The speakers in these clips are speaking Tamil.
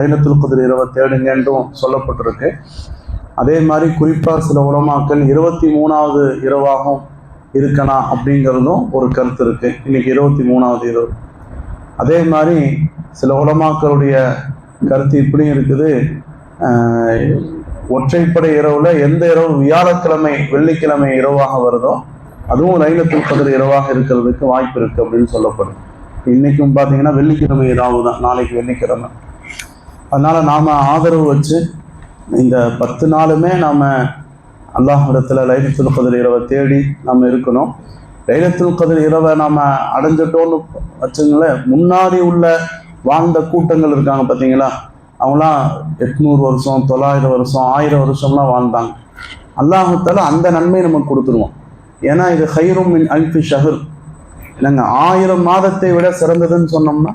லைலத்துல் கத்ர் இரவை தேடுங்க என்றும் சொல்லப்பட்டிருக்கு. அதே மாதிரி குறிப்பாக சில உலமாக்கள் 23வது இரவாகவும் இருக்கலாம் அப்படிங்கிறதும் ஒரு கருத்து இருக்குது. இன்னைக்கு 23வது இரவு. அதே மாதிரி சில உலமாக்களுடைய கருத்து இப்படியும் இருக்குது, ஒற்றைப்படை இரவுல எந்த இரவு வியாழக்கிழமை வெள்ளிக்கிழமை இரவாக வருதோ அதுவும் லைலத்துல் கத்ர் இரவாக இருக்கிறதுக்கு வாய்ப்பு இருக்குது அப்படின்னு சொல்லப்படும். இன்னைக்கும் பார்த்தீங்கன்னா வெள்ளிக்கிழமை இரவு தான், நாளைக்கு வெள்ளிக்கிழமை. அதனால் நாம் ஆதரவு வச்சு இந்த 10 நாளுமே நாம் அல்லாஹ்விடத்தில் லைலத்துல் கத்ர் இரவை தேடி நம்ம இருக்கணும். லைலத்துல் கத்ர் இரவை நாம் அடைஞ்சிட்டோன்னு வச்சுங்களேன், முன்னாடி உள்ள வாழ்ந்த கூட்டங்கள் இருக்காங்க பார்த்தீங்களா, அவங்களாம் 800 வருஷம் 900 வருஷம் 1000 வருஷம்லாம் வாழ்ந்தாங்க. அல்லாஹ்வுத்தாலா அந்த நன்மையை நமக்கு கொடுத்துருவோம். ஏன்னா இது ஹைரும் மின் அல்ஃபி ஷஹர், இல்லைங்க, 1000 மாதத்தை விட சிறந்ததுன்னு சொன்னோம்னா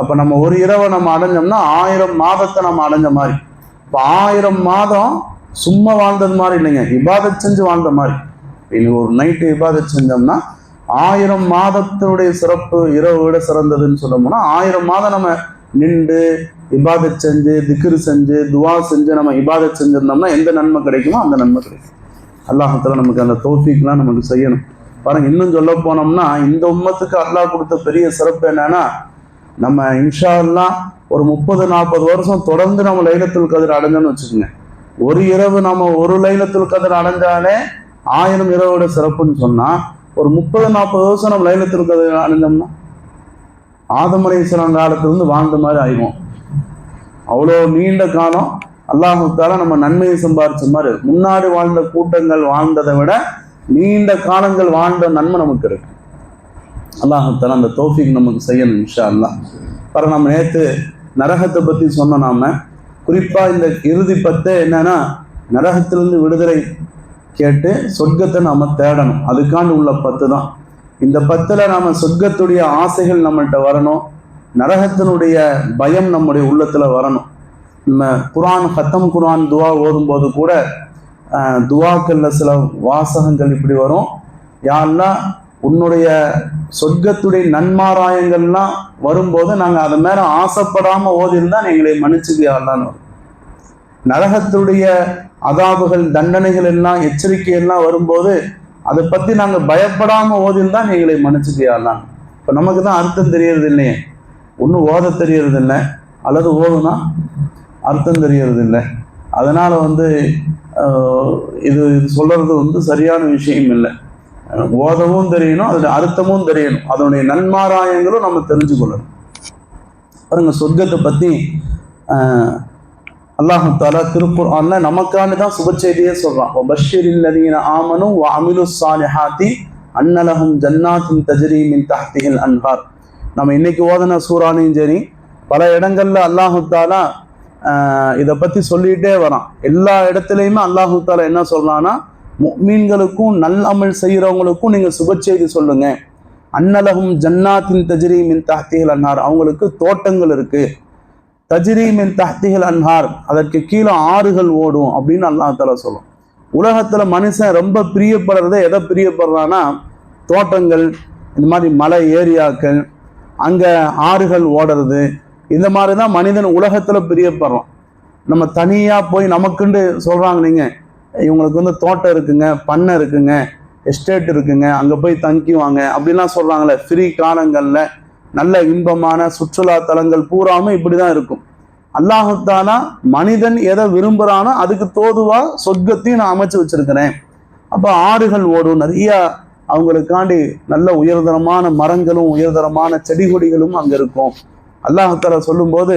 அப்போ நம்ம ஒரு இரவை நம்ம அடைஞ்சோம்னா 1000 மாதத்தை நம்ம அடைஞ்ச மாதிரி. இப்போ 1000 மாதம் சும்மா வாழ்ந்தது மாதிரி இல்லைங்க, இபாதத் செஞ்சு வாழ்ந்த மாதிரி. இன்னும் ஒரு நைட்டு இபாதத் செஞ்சோம்னா 1000 மாதத்தினுடைய சிறப்பு இரவு விட சிறந்ததுன்னு சொல்லணும்னா 1000 மாதம் நம்ம நின்று இபாதத் செஞ்சு திக்ரு செஞ்சு துவா செஞ்சு நம்ம இபாதத் செஞ்சிருந்தோம்னா எந்த நன்மை கிடைக்குமோ அந்த நன்மை கிடைக்கும். அல்லாஹ்தாலா நமக்கு அந்த தௌஃபீக்லாம் நமக்கு செய்யணும். பாருங்க, இன்னும் சொல்ல போனோம்னா இந்த உம்மத்துக்கு அல்லாஹ் கொடுத்த பெரிய சிறப்பு என்னன்னா, நம்ம இன்ஷா அல்லாஹ் ஒரு 30-40 வருஷம் தொடர்ந்து நம்ம லைலத்துல் கத்ர் அடைஞ்சோன்னு வச்சுக்கோங்க. ஒரு இரவு நம்ம ஒரு லைலத்துல் கத்ர் அடைஞ்சாலே 1000 இரவோட சிறப்புன்னு சொன்னா, ஒரு 30-40 வருஷம் நம்ம லைலத்துல் கத்ர் அடைஞ்சோம்னா ஆதம் அலைஹிஸ்ஸலாம் காலத்திலிருந்து வாழ்ந்த மாதிரி ஆயிடும். அவ்வளோ நீண்ட காலம் அல்லாஹ்வுத்தாலா நம்ம நன்மையை சம்பாதிச்ச மாதிரி. முன்னாடி வாழ்ந்த கூட்டங்கள் வாழ்ந்ததை விட நீண்ட காலங்கள் வாழ்ந்த நன்மை நமக்கு இருக்கு. அல்லாஹ்வுத்தாலா அந்த தௌஃபீக் நமக்கு செய்யணும் இன்ஷா அல்லாஹ். பாருங்க, நம்ம நேற்று நரகத்தை பற்றி சொன்னோம். நாம குறிப்பாக இந்த இறுதி 10 என்னன்னா, நரகத்திலிருந்து விடுதலை கேட்டு சொர்க்கத்தை நாம தேடணும். அதுக்காண்டு உள்ள 10 தான். இந்த 10ல் நாம சொர்க்கத்துடைய ஆசைகள் நம்மள்கிட்ட வரணும், நரகத்தினுடைய பயம் நம்முடைய உள்ளத்துல வரணும். நம்ம குர்ஆன் ஹத்தம் குர்ஆன் துவா ஓதும்போது கூட துவாக்கள்ல சில வாசகங்கள் இப்படி வரும், யா அல்லாஹ் உன்னுடைய சொர்க்கத்துடைய நன்மாராயங்கள்லாம் வரும்போது நாங்கள் அதை மேலே ஆசைப்படாமல் ஓதிருந்தா எங்களை மன்னிச்சுக்கியா அல்லான்னு வரும். நரகத்துடைய அதாபுகள் தண்டனைகள் எல்லாம் எச்சரிக்கையெல்லாம் வரும்போது அதை பற்றி நாங்கள் பயப்படாமல் ஓதிருந்தா எங்களை மன்னிச்சுக்கியா அல்லான்னு. இப்போ நமக்கு தான் அர்த்தம் தெரியறது இல்லையே, ஒன்றும் ஓத தெரியறது இல்லை, அல்லது ஓதுனா அர்த்தம் தெரியறது இல்லை. அதனால் இது சொல்கிறது சரியான விஷயம் இல்லை. ஓதவும் தெரியணும், அதோட அர்த்தமும் தெரியணும், அதனுடைய நன்மாராயங்களும் நம்ம தெரிஞ்சுக்கொள்ளணும். பாருங்க, சொர்க்கத்தை பற்றி அல்லாஹ்வுத்தாலா திருக்குர்ஆன்ல நமக்கான தான் சுப செய்தியே சொல்றான். வபஷ்ஷிரில் லதீன ஆமனு வஅமிலுஸ் ஸாலிஹாத்தி அன்ன லஹும் ஜன்னாத்துன் தஜ்ரி மின் தஹ்திஹில் அன்ஹார். நம்ம இன்னைக்கு ஓதன சூறானையும் சரி, பல இடங்கள்ல அல்லாஹ்வுத்தாலா இதை பற்றி சொல்லிகிட்டே வரான். எல்லா இடத்துலையுமே அல்லாஹ்வுத்தாலா என்ன சொல்றான்னா, முஃமின்களுக்கும் நல்ல அமல் செய்கிறவங்களுக்கும் நீங்கள் சுப செய்தி சொல்லுங்க. அன்னலஹும் ஜன்னாத்தின் தஜ்ரி மின் தஹ்திஹில் அன்ஹார், அவங்களுக்கு தோட்டங்கள் இருக்கு. தஜ்ரி மின் தஹ்திஹில் அன்ஹார், அதற்கு கீழே ஆறுகள் ஓடும் அப்படின்னு அல்லாஹ்வுத்தாலா சொல்லும். உலகத்துல மனுஷன் ரொம்ப பிரியப்படுறதை எதை பிரியப்படுறான்னா, தோட்டங்கள், இந்த மாதிரி மலை ஏரியாக்கள், அங்க ஆறுகள் ஓடுறது, இந்த மாதிரி தான் மனிதன் உலகத்துல பிரியப்படுறான். நம்ம தனியா போய் நமக்குண்டு சொல்றாங்க, நீங்க இவங்களுக்கு தோட்டம் இருக்குங்க, பண்ணை இருக்குங்க, எஸ்டேட் இருக்குங்க, அங்கே போய் தங்கிக்குவாங்க அப்படிலாம் சொல்கிறாங்களே. ஃப்ரீ காலங்களில் நல்ல இன்பமான சுற்றுலா தலங்கள் பூராமல் இப்படி தான் இருக்கும். அல்லாஹ்வுத்தாலா மனிதன் எதை விரும்புகிறானோ அதுக்கு தோதுவாக சொர்க்கத்தையும் நான் அமைச்சு வச்சிருக்கிறேன். அப்போ ஆறுகள் ஓடும், நிறைய அவங்களுக்காண்டி நல்ல உயர்தரமான மரங்களும் உயர்தரமான செடி கொடிகளும் அங்கே இருக்கும். அல்லாஹ்வுத்தாலா சொல்லும்போது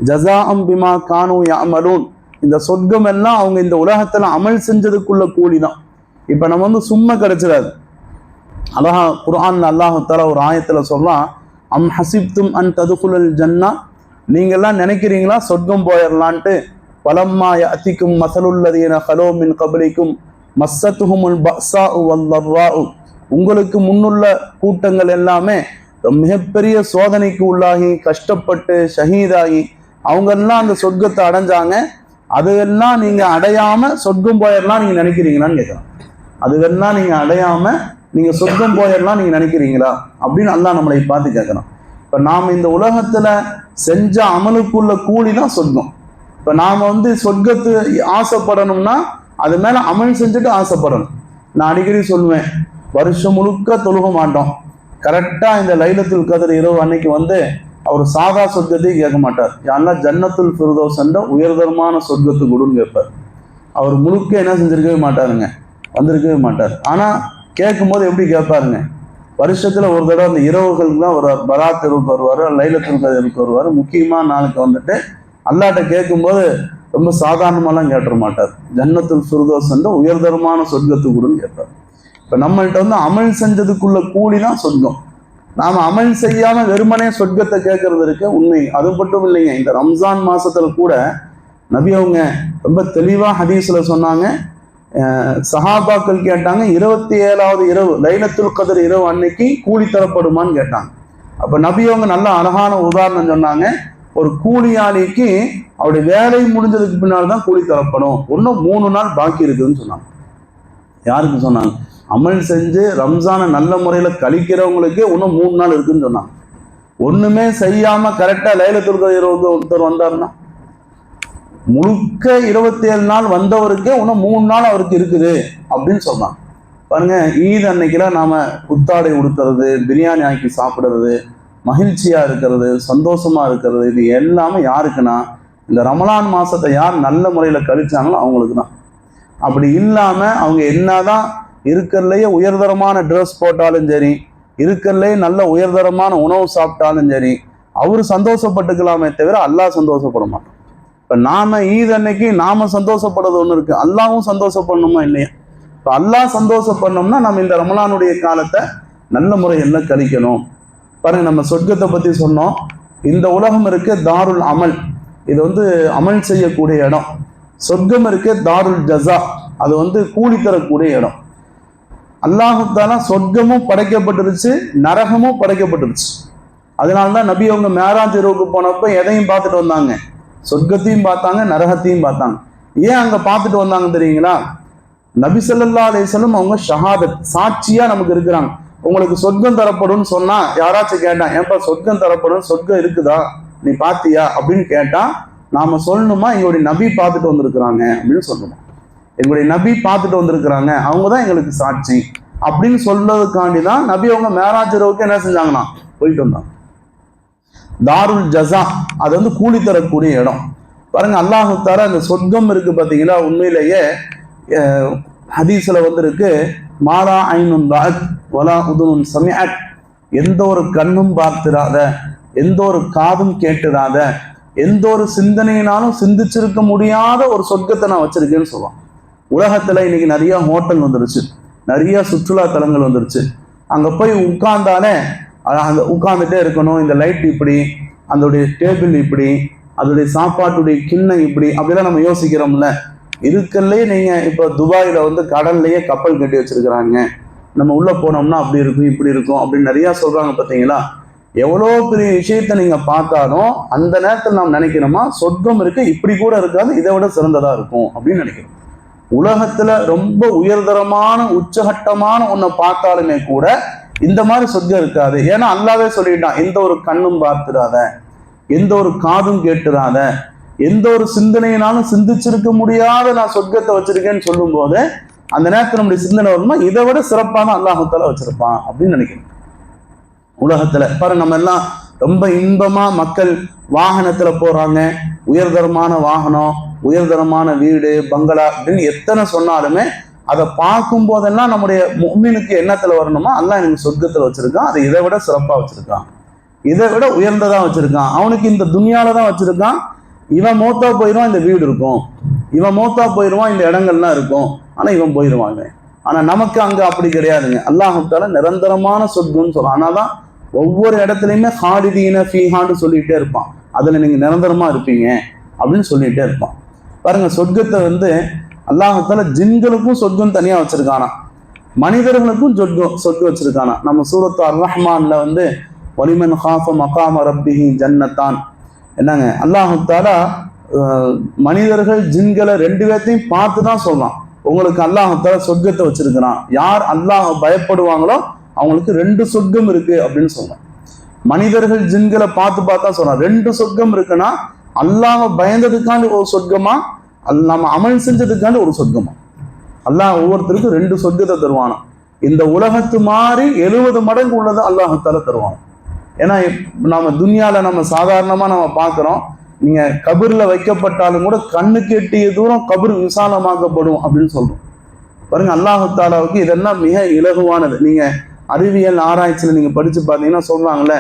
ஜஸாஅம் பிமா கானூ யஅமலூன், இந்த சொர்க்கம் எல்லாம் அவங்க இந்த உலகத்துல அமல் செஞ்சதுக்குள்ள கூலி தான். இப்ப நம்ம சும்மா கிடைச்சிடாது. குர்ஆன்ல அல்லாஹ்வுத்தாலா ஒரு ஆயத்துல சொல்றான், அம் ஹசிப்தும் அன் ததுகுலுல் ஜன்னா, நீங்க எல்லாம் நினைக்கிறீங்களா சொர்க்கம் போயிடலான்ட்டு. பலம்மா யஅதிக்கும் மஸலுல்லதீன ஹலோ மின் கப்லிக்கும் மஸ்ஸத்துஹுமுல் பஅஸாஉ வல்லர்ராஉ, உங்களுக்கு முன்னுள்ள கூட்டங்கள் எல்லாமே மிகப்பெரிய சோதனைக்கு உள்ளாகி கஷ்டப்பட்டு ஷஹீதாகி அவங்கெல்லாம் அந்த சொர்க்கத்தை அடைஞ்சாங்க. அதுவெல்லாம் நீங்க அடையாம சொர்க்கம் போயிடலாம் நீங்க நினைக்கிறீங்களான்னு கேட்கலாம். அதுவெல்லாம் நீங்க அடையாம நீங்க சொர்க்கம் போயிடலாம் நீங்க நினைக்கிறீங்களா அப்படின்னு அல்லாஹ் நம்மளை பார்த்து கேட்கணும். இப்ப நாம இந்த உலகத்துல செஞ்ச அமலுக்குள்ள கூலி தான் சொர்க்கம். இப்ப நாம சொர்க்கத்து ஆசைப்படணும்னா அது மேல அமல் செஞ்சுட்டு ஆசைப்படணும். நான் அடிக்கடி சொல்லுவேன், வருஷம் முழுக்க தொழுக மாட்டோம், கரெக்டா இந்த லைலத்துல் கத்ர் இரவு அன்னைக்கு அவர் சாதா சொர்க்கத்தையும் கேட்க மாட்டார், யாரெல்லாம் ஜன்னத்துல் ஃபிர்தௌஸ் என்ற உயர்தரமான சொர்க்கத்துக்கு கொடுன்னு கேட்பார். அவர் முழுக்க என்ன செஞ்சிருக்கவே மாட்டாருங்க, வந்திருக்கவே மாட்டார். ஆனா கேட்கும்போது எப்படி கேட்பாருங்க, வருஷத்துல ஒரு தடவை அந்த இரவுகளுக்கு தான் வருவார், பராத் இரவுக்கு வருவார், லைலத்துல் கத்ருக்கு வருவார். முக்கியமான நாளுக்கு அல்லாட்ட கேட்கும்போது ரொம்ப சாதாரணமாலாம் கேட்டுற மாட்டார், ஜன்னத்துல் ஃபிர்தௌஸ் என்ற உயர்தரமான சொர்க்கத்துக்கு கொடுன்னு கேட்பார். இப்ப நம்மள்கிட்ட அமல் செஞ்சதுக்குள்ள கூலி தான் சொர்க்கம். நாம அமல் செய்யாம வெறுமனே சொர்க்கத்தை கேட்கறது இருக்கு உண்மை. அது மட்டும் இல்லைங்க, இந்த ரம்ஜான் மாசத்துல கூட நபி அவங்க ரொம்ப தெளிவா ஹதீஸ்ல சொன்னாங்க. சஹாபாக்கள் கேட்டாங்க, 27வது இரவு லைலத்துல் கத்ர் இரவு அன்னைக்கு கூலி தரப்படுமான்னு கேட்டாங்க. அப்ப நபி அவங்க நல்ல அழகான உதாரணம் சொன்னாங்க. ஒரு கூலியாளிக்கு அவருடைய வேலை முடிஞ்சதுக்கு பின்னால் தான் கூலி தரப்படும், இன்னும் 3 நாள் பாக்கி இருக்குதுன்னு சொன்னாங்க. யாருக்கு சொன்னாங்க? அமல் செஞ்சு ரம்ஜானை நல்ல முறையில கழிக்கிறவங்களுக்கே இன்னும் 3 நாள் இருக்குன்னு சொன்னாங்க. ஒண்ணுமே செய்யாம கரெக்டா லைலத்துல் கத்ர் ஒருத்தர் வந்தாருன்னா, முழுக்க 27 நாள் வந்தவருக்கே இன்னும் 3 நாள் அவருக்கு இருக்குது அப்படின்னு சொன்னாங்க. பாருங்க, ஈத் அன்னைக்கெல்லாம் நாம புத்தாடை உடுத்துறது, பிரியாணி ஆக்கி சாப்பிடுறது, மகிழ்ச்சியா இருக்கிறது, சந்தோஷமா இருக்கிறது, இது எல்லாமே யாருக்குன்னா இந்த ரமலான் மாசத்தை யார் நல்ல முறையில கழிச்சாங்களோ அவங்களுக்கு தான். அப்படி இல்லாம அவங்க என்னதான் இருக்கிறதுலயே உயர்தரமான ட்ரெஸ் போட்டாலும் சரி, இருக்கிறதுலயே நல்ல உயர்தரமான உணவு சாப்பிட்டாலும் சரி, அவரு சந்தோஷப்பட்டுக்கலாமே தவிர அல்லாஹ் சந்தோஷப்பட மாட்டோம். இப்ப நாம ஈத் அன்னைக்கு நாம சந்தோஷப்படுறது ஒண்ணு இருக்கு, அல்லாவும் சந்தோஷப்படணுமா இல்லையா? இப்ப அல்லாஹ் சந்தோஷப்படணும்னா நம்ம இந்த ரமலானுடைய காலத்தை நல்ல முறையில் கழிக்கணும். பாருங்க, நம்ம சொர்க்கத்தை பத்தி சொன்னோம். இந்த உலகம் இருக்கு தாருல் அமல், இது அமல் செய்யக்கூடிய இடம். சொர்க்கம் இருக்கு தாருல் ஜஸா, அது கூலி தரக்கூடிய இடம். அல்லாஹு தஆலா சொர்க்கமும் படைக்கப்பட்டுருச்சு, நரகமும் படைக்கப்பட்டுருச்சு. அதனால்தான் நபி அவங்க மேராஜ் இரவுக்கு போனப்ப எதையும் பார்த்துட்டு வந்தாங்க, சொர்க்கத்தையும் பார்த்தாங்க, நரகத்தையும் பார்த்தாங்க. ஏன் அங்க பார்த்துட்டு வந்தாங்க தெரியுங்களா? நபி ஸல்லல்லாஹு அலைஹி வஸல்லம் அவங்க ஷஹாதத் சாட்சியா நமக்கு இருக்கிறாங்க. உங்களுக்கு சொர்க்கம் தரப்படும் சொன்னா யாராச்சும் கேட்டான், ஏன்பா சொர்க்கம் தரப்படும், சொர்க்கம் இருக்குதா, நீ பாத்தியா அப்படின்னு கேட்டா நாம சொல்லணுமா, எங்களுடைய நபி பார்த்துட்டு வந்திருக்கிறாங்க அப்படின்னு சொல்லணும். எங்களுடைய நபி பார்த்துட்டு வந்திருக்கிறாங்க, அவங்கதான் எங்களுக்கு சாட்சி அப்படின்னு சொல்றதுக்காண்டிதான் நபி அவங்க மேராஜ் இரவுக்கு என்ன செஞ்சாங்கன்னா போயிட்டு வந்தாங்க. தாருல் ஜஸா, அது கூலி தரக்கூடிய இடம். பாருங்க, அல்லாஹு தஆலா இந்த சொர்க்கம் இருக்கு பாத்தீங்களா, உண்மையிலேயே ஹதீஸ்ல இருக்கு, மாலா ஐனுன் ரஅத் வலா உதுனுன் சமிஅத், எந்த ஒரு கண்ணும் பார்த்திராத, எந்த ஒரு காதும் கேட்டிராத, எந்த ஒரு சிந்தனையினாலும் சிந்திச்சிருக்க முடியாத ஒரு சொர்க்கத்தை நான் வச்சிருக்கேன்னு சொல்லுவான். உலகத்துல இன்னைக்கு நிறைய ஹோட்டல் வந்துருச்சு, நிறைய சுற்றுலா தலங்கள் வந்துருச்சு. அங்க போய் உட்கார்ந்தாலே அந்த உட்கார்ந்துட்டே இருக்கணும், இந்த லைட் இப்படி, அதோடைய டேபிள் இப்படி, அதோடைய சாப்பாட்டுடைய கிண்ணம் இப்படி, அப்படிலாம் நம்ம யோசிக்கிறோம்ல. இருக்கல்லே நீங்க இப்ப துபாயில கடல்லையே கப்பல் கட்டி வச்சிருக்கிறாங்க, நம்ம உள்ள போனோம்னா அப்படி இருக்கும் இப்படி இருக்கும் அப்படின்னு நிறைய சொல்றாங்க. பார்த்தீங்களா? எவ்வளோ பெரிய விஷயத்த நீங்க பார்த்தாலும் அந்த நேரத்தில் நாம் நினைக்கிறோமா, சொர்க்கம் இருக்கு, இப்படி கூட இருக்காது, இதை விட சிறந்ததா இருக்கும் அப்படின்னு நினைக்கிறோம். உலகத்துல ரொம்ப உயர்தரமான உச்சகட்டமான ஒன்றை பார்த்தாலுமே கூட இந்த மாதிரி சொர்க்கம் இருக்காது. ஏன்னா அல்லாவே சொல்லிட்டான், எந்த ஒரு கண்ணும் பார்த்துடாத, எந்த ஒரு காதும் கேட்டுறாத, எந்த ஒரு சிந்தனையினாலும் சிந்திச்சிருக்க முடியாத நான் சொர்க்கத்தை வச்சிருக்கேன்னு சொல்லும் போது அந்த நேரத்தில் நம்முடைய சிந்தனை வருமா, இதை விட சிறப்பான அல்லாஹ் தஆலா வச்சிருப்பான் அப்படின்னு நினைக்கிறேன். உலகத்துல பாரு, நம்ம எல்லாம் ரொம்ப இன்பமா மக்கள் வாகனத்துல போறாங்க, உயர்தரமான வாகனம், உயர்தரமான வீடு, பங்களா அப்படின்னு எத்தனை சொன்னாலுமே அதை பார்க்கும் போதெல்லாம் நம்முடைய முஃமினுக்கு எண்ணத்துல வரணுமா, அல்லாஹ் எனக்கு சொர்க்கத்துல வச்சிருக்கான், அதை இதை விட சிறப்பா வச்சிருக்கான், இதை விட உயர்ந்ததா வச்சிருக்கான். அவனுக்கு இந்த துனியால தான் வச்சிருக்கான். இவன் மௌத்தா போயிடுவான், இந்த வீடு இருக்கும், இவன் மௌத்தா போயிடுவான், இந்த இடங்கள்லாம் இருக்கும், ஆனா இவன் போயிடுவாங்க. ஆனா நமக்கு அங்க அப்படி கிடையாதுங்க. அல்லாஹ் தஆலா நிரந்தரமான சொர்க்கம்னு சொல்றான். ஆனாதான் ஒவ்வொரு இடத்துலையுமே ஹாலிதீன ஃபீஹான்னு சொல்லிட்டே இருப்பான், அதுல நீங்க நிரந்தரமா இருப்பீங்க அப்படின்னு சொல்லிட்டே இருப்பான். பாருங்க, சொர்க்கத்தை அல்லாஹ் தஆலா ஜின்களுக்கும் சொர்க்கம் தனியா வச்சிருக்கானா, மனிதர்களுக்கும் சொர்க்கம் வச்சிருக்கானா. நம்ம சூரத்து அர் ரஹ்மான்ல வலிமன் ஹாஃப மகாம ரப்பிஹி ஜன்னத்தான், என்னங்க அல்லாஹ் தஆலா மனிதர்கள் ஜின்களை 2 பேர்த்தையும் பார்த்து தான் சொல்றான், உங்களுக்கு அல்லாஹ் தஆலா சொர்க்கத்தை வச்சிருக்கிறான், யார் அல்லாஹ் பயப்படுவாங்களோ அவங்களுக்கு 2 சொர்க்கம் இருக்கு அப்படின்னு சொல்றான். மனிதர்கள் ஜின்களை பார்த்து பார்த்தா சொல்றான். 2 சொர்க்கம் இருக்குன்னா அல்லாஹ் பயந்ததுக்காண்டி ஒரு சொர்க்கமா, நம்ம அமல் செஞ்சதுக்காண்டி ஒரு சொர்க்கமா. அல்லாஹ் ஒவ்வொருத்தருக்கும் 2 சொர்க்கத்தை தருவானா. இந்த உலகத்து மாதிரி 70 மடங்கு உள்ளதை அல்லாஹால தருவான். ஏன்னா நம்ம துன்யால நம்ம சாதாரணமா நம்ம பார்க்கிறோம், நீங்க கபர்ல வைக்கப்பட்டாலும் கூட கண்ணுக்கு எட்டிய தூரம் கபர் விசாலமாக்கப்படும் அப்படின்னு சொல்றோம். பாருங்க, அல்லாஹு தாலாவுக்கு இதெல்லாம் மிக இலகுவானது. நீங்க அறிவியல் ஆராய்ச்சியில நீங்க படிச்சு பார்த்தீங்கன்னா சொல்றாங்கல்ல,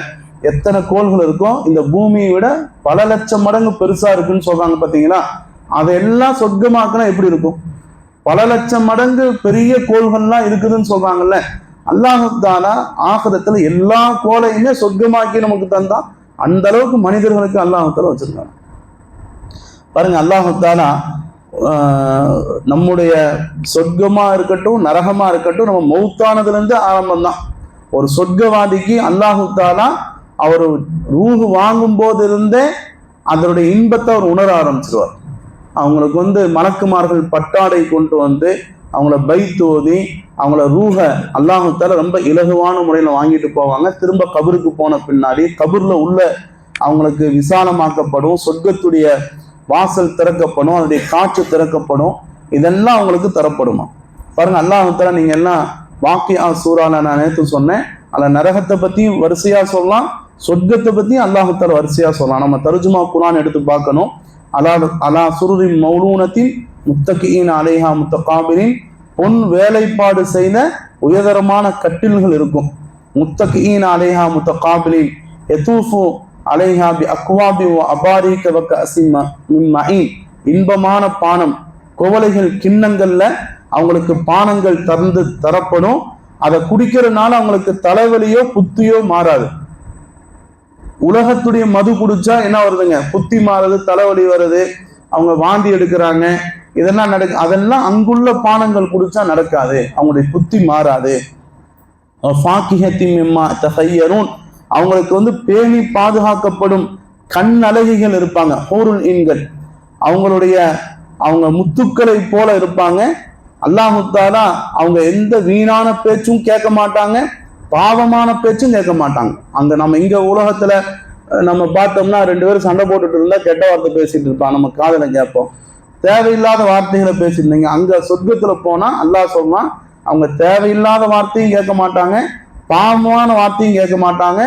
எத்தனை கோள்கள் இருக்கும் இந்த பூமியை விட பல லட்சம் மடங்கு பெருசா இருக்குன்னு சொல்றாங்க. பார்த்தீங்களா, அதெல்லாம் சொர்க்கமாக்குனா எப்படி இருக்கும்? பல லட்சம் மடங்கு பெரிய கோள்கள்லாம் இருக்குதுன்னு சொல்றாங்கல்ல. அல்லாஹு தாலா ஆகிரத்துல எல்லா கோளையுமே சொர்க்கமாக்கி நமக்கு தந்தா அந்த அளவுக்கு மனிதர்களுக்கு அல்லாஹு தாலா வச்சிருக்காங்க. பாருங்க, அல்லாஹு தாலா நம்முடைய சொர்க்கமா இருக்கட்டும் நரகமா இருக்கட்டும் நம்ம மௌத்தானதுல இருந்து ஆரம்பம் தான். ஒரு சொர்க்கவாதிக்கு அல்லாஹு தாலா அவர் ரூஹு வாங்கும் போது இருந்தே அதனுடைய இன்பத்தை அவர் உணர ஆரம்பிச்சிருவார். அவங்களுக்கு மலக்குமார்கள் பட்டாடை கொண்டு அவங்கள பைத்து ஓதி அவங்கள ரூஹ அல்லாஹு தாலா ரொம்ப இலகுவான முறையில் வாங்கிட்டு போவாங்க. திரும்ப கபருக்கு போன பின்னாடி கபூர்ல உள்ள அவங்களுக்கு விசாலமாக்கப்படும், சொர்க்கத்துடைய வாசல் திறக்கப்படும், அதனுடைய காற்று திறக்கப்படும், இதெல்லாம் அவங்களுக்கு தரப்படுமா. பாருங்க, அல்லாஹு தாலா நீங்க எல்லாம் வாக்கியா சூறால நான் நேற்று சொன்னேன், அதில் நரகத்தை பத்தியும் வரிசையா சொல்லலாம், சொர்க்கத்தை பத்தியும் அல்லாஹு தாலா வரிசையா சொல்லலாம். நம்ம தர்ஜுமா குர்ஆன் எடுத்து பார்க்கணும். அலா சுருரின் மௌலூனத்தின் முத்தகீன் அலைஹா முத்தகாபிரின், பொன் வேலைப்பாடு செய்த உயர்தரமான கட்டில்கள் இருக்கும். முத்தகீன் அலைஹா முத்தகாபிரின் யதூஃபு அலைஹா பி அக்வாபி வ அபாரிக வ கஸிம் மின் மஈன், இன்பமான பானம் குவளைகள் கிண்ணங்கள்ல அவங்களுக்கு பானங்கள் தரப்படும். அதை குடிக்கிறதுனால அவங்களுக்கு தலைவலியோ புத்தியோ மாறாது. உலகத்துடைய மது குடிச்சா என்ன வருதுங்க? புத்தி மாறுது, தலைவலி வருது, அவங்க வாந்தி எடுக்கிறாங்க, இதெல்லாம் அதெல்லாம் அங்குள்ள பானங்கள் குடிச்சா நடக்காது, அவங்களுடைய புத்தி மாறாது. அவங்களுக்கு பேணி பாதுகாக்கப்படும் கண் அழகிகள் இருப்பாங்க, ஹூருல் ஈன்கள். அவங்க முத்துக்களை போல இருப்பாங்க. அல்லாஹு தாலா அவங்க எந்த வீணான பேச்சும் கேட்க மாட்டாங்க, பாவமான பேச்சும் கேட்க மாட்டாங்க. அங்க நம்ம இங்க உலகத்துல நம்ம பார்த்தோம்னா 2 பேரும் சண்டை போட்டுட்டு இருந்தா கெட்ட வார்த்தை பேசிட்டு இருப்பான், நம்ம காதுல கேட்போம், தேவையில்லாத வார்த்தைகளை பேசியிருந்தீங்க. அங்க சொர்க்கத்துல போனா அல்லாஹ் சொல்றான், அவங்க தேவையில்லாத வார்த்தையும் கேட்க மாட்டாங்க, பாவமான வார்த்தையும் கேட்க மாட்டாங்க.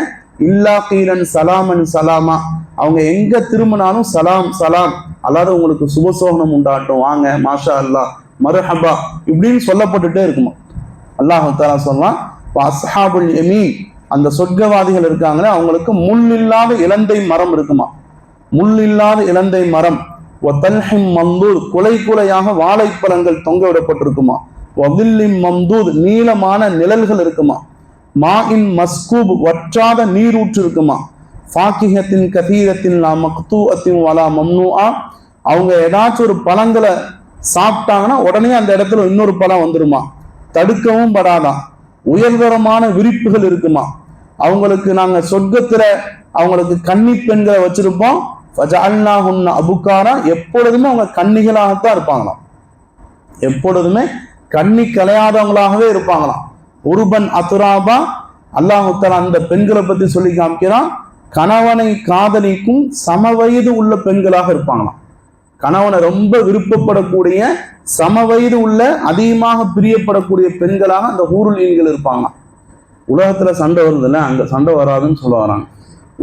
இல்லா கீரன் சலாமன் சலாமா, அவங்க எங்க திரும்பினாலும் சலாம் சலாம், அல்லாத உங்களுக்கு சுபசோகனம் உண்டாட்டும், வாங்க மாஷா அல்லாஹ் மர்ஹபா இப்படின்னு சொல்லப்பட்டுட்டே இருக்குமா. அல்லாஹ் தஆலா சொல்றான், அஸ்ஹாபுல் யமீன், அந்த சொர்க்கவாதிகள் இருக்காங்களே அவங்களுக்கு முள் இல்லாத இலந்தை மரம் இருக்குமா. முள் இல்லாத இலந்தை மரம், வதல்ஹிம் மம்தூத், குலை குலையாக வாழைப்பழங்கள் தொங்க விடப்பட்டிருக்குமா. வதில்லிம் மம்தூத், நீளமான நிழல்கள் இருக்குமா. மாஇன் மஸ்கூப், வற்றாத நீரூற்று இருக்குமா. ஃபாக்கிஹத்தின் கதீரத்தின் லா மக்தூஅத்தின் வலா மம்னூஆ, அவங்க ஏதாச்சும் ஒரு பழங்களை சாப்பிட்டாங்கன்னா உடனே அந்த இடத்துல இன்னொரு பழம் வந்துருமா, தடுக்கவும் படாதான். உயர்தரமான விரிப்புகள் இருக்குமா. அவங்களுக்கு நாங்க சொர்க்கத்துல அவங்களுக்கு கன்னி பெண்களை வச்சிருப்போம். அபுக்காரா, எப்பொழுதுமே அவங்க கன்னிகளாகத்தான் இருப்பாங்களாம், எப்பொழுதுமே கன்னி கலையாதவங்களாகவே இருப்பாங்களாம். உருபன் அதுராபா, அல்லாஹு தஆலா அந்த பெண்களை பத்தி சொல்லி காமிக்கிறான், கணவனை காதலிக்கும் சமவயது உள்ள பெண்களாக இருப்பாங்களாம். கணவனை ரொம்ப விருப்பப்படக்கூடிய சமவயது உள்ள அதிகமாக பிரியப்படக்கூடிய பெண்களாக அந்த ஹூருல் ஈன்கள் இருப்பாங்களாம். உலகத்துல சண்டை வருதுல்ல, அங்க சண்டை வராதுன்னு சொல்ல வராங்க.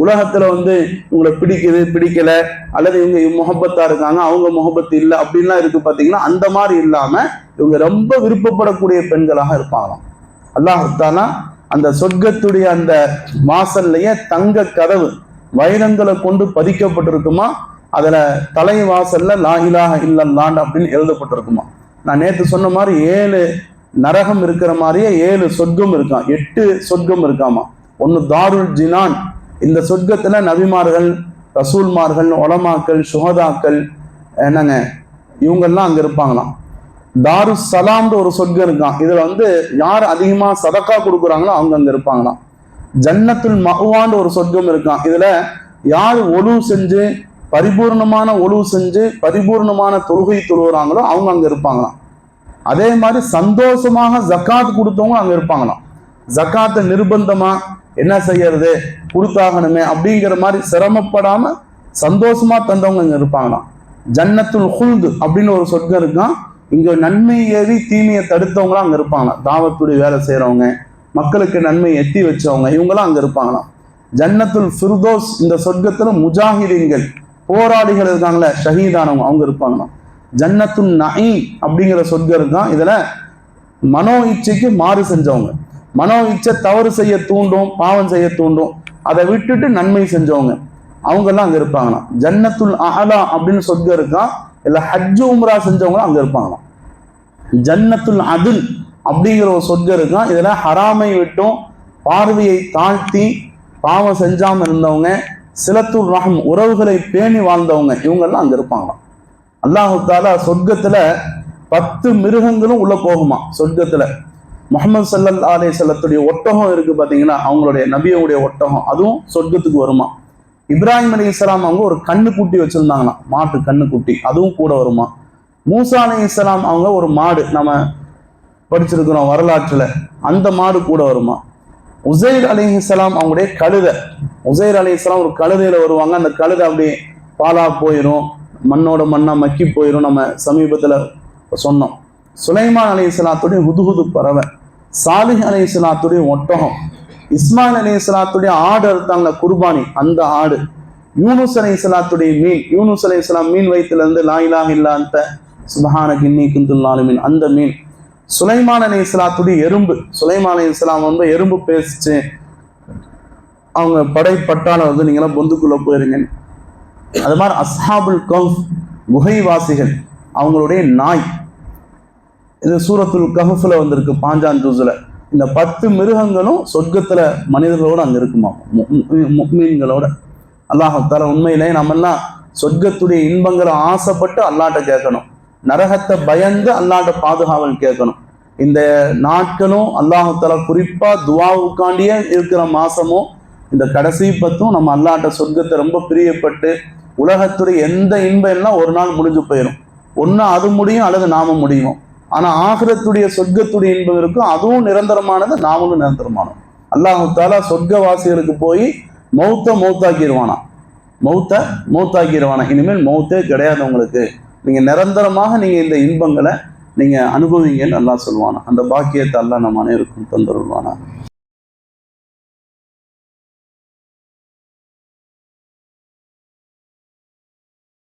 உலகத்துல உங்களை பிடிக்குது பிடிக்கல, அல்லது இவங்க முகப்பத்தா இருக்காங்க அவங்க முகப்பத்து இல்லை அப்படின்லாம் இருக்கு பாத்தீங்கன்னா, அந்த மாதிரி இல்லாம இவங்க ரொம்ப விருப்பப்படக்கூடிய பெண்களாக இருப்பாங்களாம். அல்லாஹ் தஆலா அந்த சொர்க்கத்துடைய அந்த வாசல்லையே தங்க கதவு வைரங்களை கொண்டு பதிக்கப்பட்டிருக்குமா. அதுல தலைவாசல்ல லா இலாஹ இல்லல்லாஹ் அப்படின்னு எழுதப்பட்டிருக்குமா. நான் நேற்று சொன்ன மாதிரி 7 நரகம் இருக்கிற மாதிரியே 7 சொர்க்கம் இருக்கான், 8 சொர்க்கம் இருக்காமா. ஒன்னு தாருல் ஜினான், இந்த சொர்க்கத்துல நபிமார்கள், ரசூல்மார்கள், உலமாக்கள், சுஹதாக்கள் என்னங்க இவங்கெல்லாம் அங்க இருப்பாங்களாம். தாரு சலாம்னு ஒரு சொர்க்கம் இருக்கான், இதுல யார் அதிகமா சதக்கா கொடுக்குறாங்களோ அவங்க அங்க இருப்பாங்களாம். ஜன்னத்துல் மஅவான்னு ஒரு சொர்க்கம் இருக்கான், இதுல யார் ஒலு செஞ்சு பரிபூர்ணமான ஒலு செஞ்சு பரிபூர்ணமான தொழுகை தொழுகிறாங்களோ அவங்க அங்க இருப்பாங்களாம். அதே மாதிரி சந்தோஷமாக ஜக்காத் கொடுத்தவங்க அங்க இருப்பாங்களாம். ஜக்காத்தை நிர்பந்தமா என்ன செய்யறது, கொடுத்தாகணுமே அப்படிங்கிற மாதிரி சிரமப்படாம சந்தோஷமா தந்தவங்க இங்க இருப்பாங்களாம். ஜன்னத்துல் ஹுல்து அப்படின்னு ஒரு சொர்க்கம் இருக்கான். இங்க நன்மை ஏறி தீமையை தடுத்தவங்களாம் அங்க இருப்பாங்களாம். தாவத்துடைய வேலை செய்யறவங்க, மக்களுக்கு நன்மை எத்தி வச்சவங்க, இவங்களாம் அங்க இருப்பாங்களாம். ஜன்னத்துல் ஃபிர்தோஸ் இந்த சொர்க்கத்துல முஜாஹிதீன்கள், போராளிகள் இருக்காங்களே, ஷஹீதானவங்க, அவங்க இருப்பாங்களாம். ஜன்னத்துல் நஈம் அப்படிங்கிற சொர்க்கம் இருக்கான். இதுல மனோ இச்சைக்கு மாறு செஞ்சவங்க, மனோ இச்சை தவறு செய்ய தூண்டும், பாவம் செய்ய தூண்டும், அதை விட்டுட்டு நன்மை செஞ்சவங்க, அவங்க எல்லாம் அங்க இருப்பாங்களாம். ஜன்னத்துல் அஹலா அப்படின்னு சொர்க்கம் இருக்கான். இல்ல ஹஜ்ஜு உம்ரா செஞ்சவங்களும் அங்க இருப்பாங்களாம். ஜன்னத்துல் அதுல் அப்படிங்கிற ஒரு சொர்க்கம் இருக்கான். இதுல ஹராமை விட்டும் பார்வையை தாழ்த்தி பாவம் செஞ்சாம இருந்தவங்க, சிலத்துல் ரஹம் உறவுகளை பேணி வாழ்ந்தவங்க, இவங்கெல்லாம் அங்க இருப்பாங்களாம். அல்லாஹு தாலா சொர்க்கத்துல 10 மிருகங்களும் உள்ள போகுமா சொர்க்கத்துல. முஹம்மது ஸல்லல்லாஹு அலைஹி வஸல்லத்துடைய ஒட்டகம் இருக்கு பாத்தீங்கன்னா, அவங்களுடைய நபியுடைய ஒட்டகம், அதுவும் சொர்க்கத்துக்கு வருமா. இப்ராஹிம் அலைஹிஸ்ஸலாம் அவங்க ஒரு கண்ணுக்குட்டி வச்சிருந்தாங்களாம், மாட்டு கண்ணுக்குட்டி, அதுவும் கூட வருமா. மூசா அலைஹிஸ்ஸலாம் அவங்க ஒரு மாடு, நம்ம படிச்சிருக்கிறோம் வரலாற்றுல, அந்த மாடு கூட வருமா. உசைர் அலைஹிஸ்ஸலாம் அவங்களுடைய கழுதை, உசைர் அலைஹிஸ்ஸலாம் ஒரு கழுதையில வருவாங்க. அந்த கழுதை அப்படியே பாலா போயிடும், மண்ணோட மண்ணா மக்கி போயிடும். நம்ம சமீபத்துல சொன்னோம். சுலைமான் அலைஹிஸ்ஸலாத்துடைய ஹுதுஹுது பறவை, சாலிஹ் அலைஹிஸ்ஸலாத்துடைய ஒட்டகம், இஸ்மாயில் அலைஹிஸ்ஸலாத்துடைய ஆடு அறுத்தாங்க குர்பானி, அந்த ஆடு, யூனுஸ் அலைஹிஸ்ஸலாத்துடைய மீன், யூனுஸ் அலைஹிஸ்ஸலாம் மீன் வயிற்றுல இருந்து லா இலாஹ இல்லா அன்த சுப்ஹானக இன்னீ குன்துல் ஸாலிமீன், அந்த மீன். சுலைமான் அலைஹிஸ்ஸலாத்துடைய எறும்பு, சுலைமான் அலைஹிஸ்ஸலாம் வந்து எறும்பு பேசிச்சு, அவங்க படைப்பட்டால வந்து நீங்களாம் பொந்துக்குள்ள போயிருங்க. அது மாதிரி அஸ்ஹாபுல் கஹ்ஃப் குகைவாசிகள், அவங்களுடைய நாய், இது சூரத்துல் கஹ்ஃப்ல வந்திருக்கு 5ஆம் ஜுஸ்ல. இந்த 10 மிருகங்களும் சொர்க்கத்துல மனிதர்களோட அங்க இருக்குமா, முஃமின்களோட. அல்லாஹ் தஆலா உண்மையிலே நம்ம எல்லாம் சொர்க்கத்துடைய இன்பங்களை ஆசைப்பட்டு அல்லாஹ்ட்ட கேட்கணும், நரகத்தை பயந்து அல்லாஹ்ட்ட பாதுகாவல் கேட்கணும். இந்த நாட்களும் அல்லாஹ் தஆலா குறிப்பா துஆவுக்காண்டியே இருக்கிற மாசமும் இந்த கடைசி 10ம் நம்ம அல்லாஹ்ட்ட சொர்க்கத்தை ரொம்ப பிரியப்பட்டு, உலகத்துடைய எந்த இன்பம் எல்லாம் ஒரு நாள் முடிஞ்சு போயிடும், ஒன்னு அது முடியும் அல்லது நாம முடியும். ஆனா ஆகிரத்துடைய சொர்க்கத்துடைய இன்பம் இருக்கும், அதுவும் நிரந்தரமானது, நாமளும் நிரந்தரமானது. அல்லாஹு தாலா சொர்க்கவாசிகளுக்கு போய் மௌத்தாக்கிடுவானா, மௌத்தாக்கிடுவானா, இனிமேல் மௌத்தே கிடையாது உங்களுக்கு, நீங்க நிரந்தரமாக நீங்க இந்த இன்பங்களை நீங்க அனுபவிங்கன்னு அல்லாஹ் சொல்லுவானா. அந்த பாக்கியத்தை அல்லாஹ் நம்ம அனைவருக்கும் தந்துருவானா.